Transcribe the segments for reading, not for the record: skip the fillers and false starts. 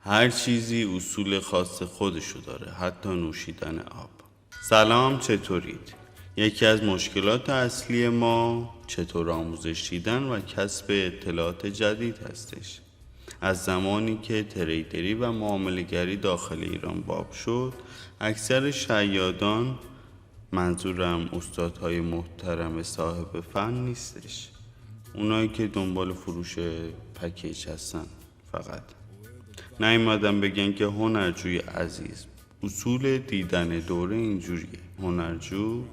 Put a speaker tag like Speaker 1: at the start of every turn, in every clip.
Speaker 1: هر چیزی اصول خاص خودشو داره، حتی نوشیدن آب. سلام، چطورید؟ یکی از مشکلات اصلی ما چطور آموزش دیدن و کسب اطلاعات جدید هستش. از زمانی که تریدری و معامله‌گری داخل ایران باب شد، اکثر شیادان، منظورم استادهای محترم صاحب فن نیستش، اونایی که دنبال فروش پکیج هستن، فقط نیومدن بگن که هنرجوی عزیز اصول دیدن دوره اینجوریه. هنرجو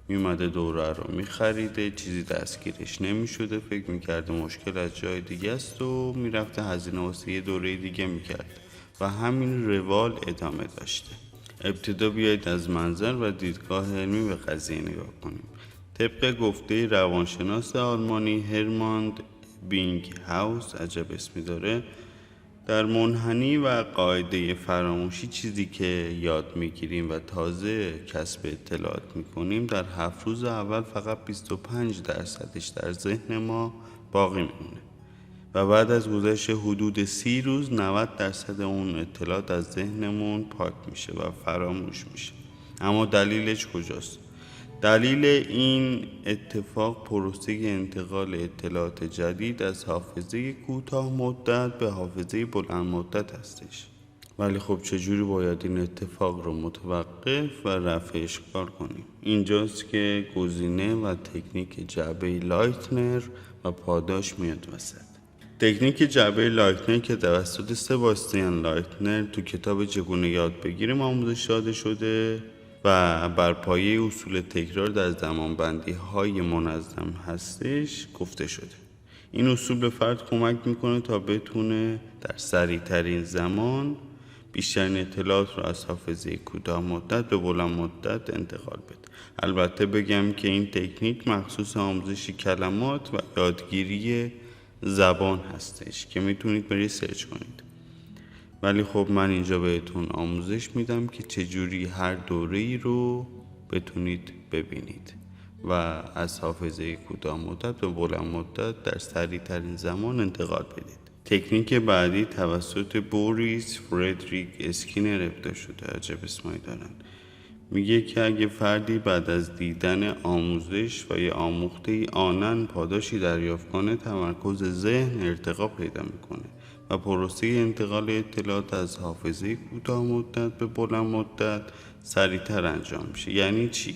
Speaker 1: میومده دوره رو میخریده، چیزی دستگیرش نمیشده، فکر میکرده مشکل از جای دیگه است و میرفته هزینه واسه یه دوره دیگه میکرد و همین روال ادامه داشته. ابتدا بیایید از منظر و دیدگاه علمی به قضیه نگاه کنیم. طبق گفته روانشناس آلمانی هرماند بینگ هاوس، عجب اسمی داره، در منحنی و قاعده فراموشی چیزی که یاد میگیریم و تازه کسب اطلاعات میکنیم در 7 روز اول فقط 25%ش در ذهن ما باقی میمونه و بعد از گذشت حدود 30 روز 90% اون اطلاعات از ذهنمون پاک میشه و فراموش میشه. اما دلیلش کجاست؟ دلیل این اتفاق پروسه انتقال اطلاعات جدید از حافظه کوتاه مدت به حافظه بلند مدت هستش. ولی خب چجوری باید این اتفاق رو متوقف و رفع اشکال کنیم؟ اینجاست که گزینه و تکنیک جعبه لایتنر و پاداش میاد وسط. تکنیک جعبه لایتنر که توسط سباستیان لایتنر تو کتاب چگونه یاد بگیریم آموزش داده شده و بر پایه اصول تکرار در زمانبندی های منظم هستش گفته شده. این اصول به فرد کمک میکنه تا بتونه در سریع ترین زمان بیشترین اطلاعات رو از حافظه کوتاه مدت به بلند مدت انتقال بده. البته بگم که این تکنیک مخصوص آموزش کلمات و یادگیری زبان هستش که میتونید برید سرچ کنید. ولی خب من اینجا بهتون آموزش میدم که چجوری هر دوره‌ای رو بتونید ببینید و از حافظه کوتاه مدت به بلند مدت در سریع ترین زمان انتقال بدید. تکنیک بعدی توسط بوریس فردریک اسکینر ابداع شده، عجب اسمایی دارن. میگه که اگه فردی بعد از دیدن آموزش و یا آموخته آنن پاداشی دریافت کنه، تمرکز ذهن ارتقا پیدا میکنه و پروسه انتقال اطلاعات از حافظه کوتاه مدت به بلند مدت سریعتر انجام میشه. یعنی چی؟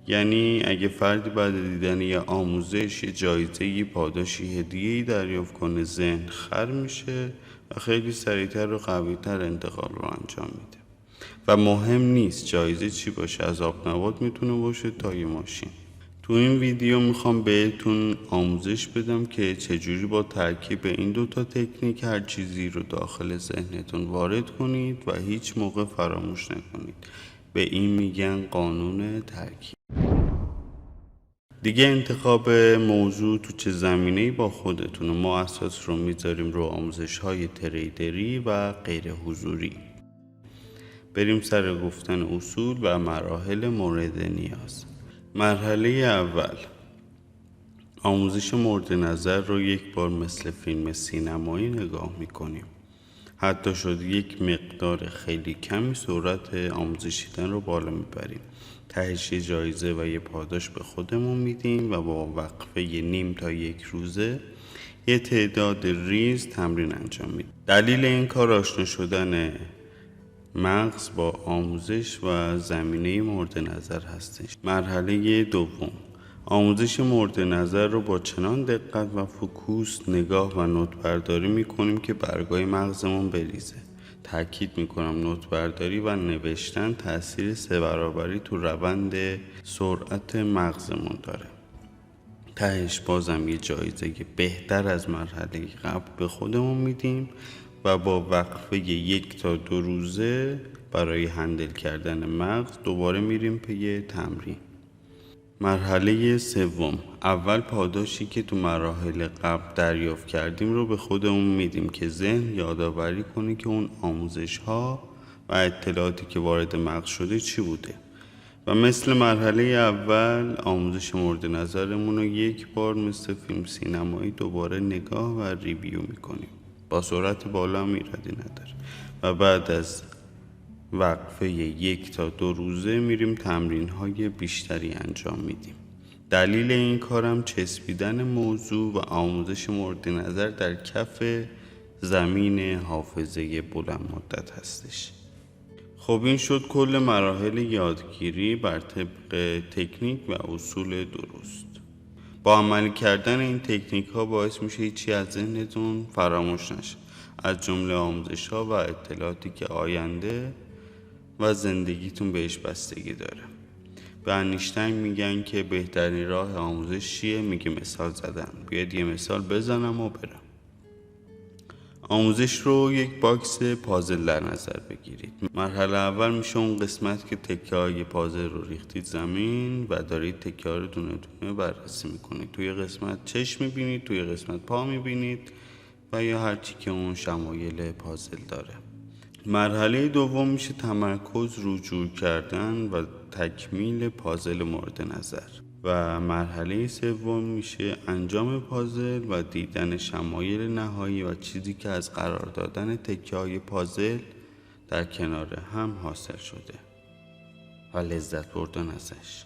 Speaker 1: یعنی اگه فردی بعد دیدن یه آموزش، یه جایزه، یه پاداشی، هدیه‌ای دریافت کنه، ذهن خر میشه و خیلی سریعتر و قوی‌تر انتقال رو انجام میده. و مهم نیست جایزه چی باشه، از آب نبات میتونه باشه تا یه ماشین. تو این ویدیو میخوام بهتون آموزش بدم که چجوری با ترکیب این دوتا تکنیک هر چیزی رو داخل ذهنتون وارد کنید و هیچ موقع فراموش نکنید. به این میگن قانون ترکیب. دیگه انتخاب موضوع تو چه زمینه‌ای با خودتونه. ما اساس رو میذاریم رو آموزش‌های تریدری و غیر حضوری. بریم سر گفتن اصول و مراحل مورد نیاز. مرحله اول، آموزش مورد نظر رو یک بار مثل فیلم سینمایی نگاه میکنیم. حتی شد یک مقدار خیلی کمی سرعت آموزش دیدن رو بالا میبریم. تهش یه جایزه و یه پاداش به خودمون میدیم و با وقفه نیم تا یک روزه یه تعداد ریز تمرین انجام میدیم. دلیل این کار آشنا شدن مغز با آموزش و زمینه مورد نظر هستش. مرحله دوم، آموزش مورد نظر رو با چنان دقت و فوکوس نگاه و نوت برداری میکنیم که برگای مغزمون بریزه. تأکید میکنم نوت برداری و نوشتن تأثیر 3 برابری تو روند سرعت مغزمون داره. تهش بازم یه جایزه بهتر از مرحله قبل به خودمون میدیم و با وقفه 1 تا 2 روزه برای هندل کردن مغز دوباره میریم پی تمرین. مرحله سوم، اول پاداشی که تو مراحل قبل دریافت کردیم رو به خودمون میدیم که ذهن یادآوری کنه که اون آموزش ها و اطلاعاتی که وارد مغز شده چی بوده. و مثل مرحله اول آموزش مورد نظرمون رو یک بار مثل فیلم سینمایی دوباره نگاه و ریویو میکنیم. با سرعت بالا هم ایرادی نداره و بعد از وقفه 1 تا 2 روزه میریم تمرین های بیشتری انجام میدیم. دلیل این کارم چسبیدن موضوع و آموزش مورد نظر در کف زمین حافظه بلند مدت هستش. خب این شد کل مراحل یادگیری بر طبق تکنیک و اصول درست. با عملی کردن این تکنیک ها باعث میشه هیچی از ذهنتون فراموش نشه، از جمله آموزش ها و اطلاعاتی که آینده و زندگیتون بهش بستگی داره. به انیشتین میگن که بهترین راه آموزش چیه؟ میگه مثال زدن. بیاید یه مثال بزنم و برم. آموزش رو یک باکس پازل در نظر بگیرید. مرحله اول میشه اون قسمت که تکه های پازل رو ریختید زمین و دارید تکه ها رو دونه دونه بررسی میکنید. توی قسمت چشم میبینید، توی قسمت پا میبینید و یا هرچی که اون شمایل پازل داره. مرحله دوم میشه تمرکز، رجوع کردن و تکمیل پازل مورد نظر و مرحله سوم میشه انجام پازل و دیدن شمایل نهایی و چیزی که از قرار دادن تکه‌های پازل در کنار هم حاصل شده و لذت بردن ازش.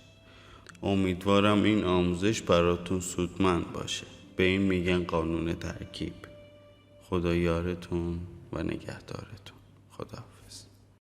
Speaker 1: امیدوارم این آموزش براتون سودمند باشه. به این میگن قانون ترکیب. خدا یارتون و نگهدارتون. خدا.